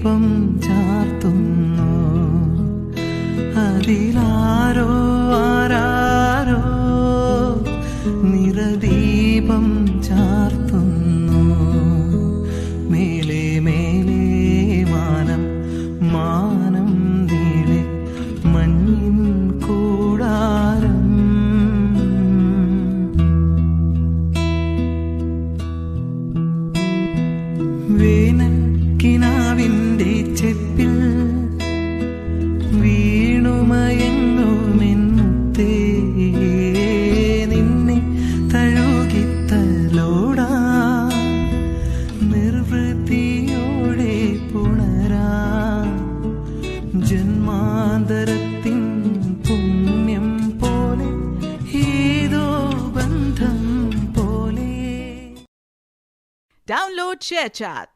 ദീപം ചാർത്തുന്നു. അതിലാരോ ആരാരോ നിറദീപം ചാർത്തുന്നു. മേലെ മേലെ മാനം മാനം നീളെ മഞ്ഞിൻ കൂടാരം. വേനൽ കിനാവിൻ്റെ ചെപ്പിൽ വീണുമയങ്ങുമെന്നേ നിന്നെ തഴുകിത്തലോടാ നിർവൃത്തിയോടെ പുണരാ ജന്മാന്തരത്തിൻ പുണ്യം പോലെ ഏതോ ബന്ധം പോലെ. Download ShareChat.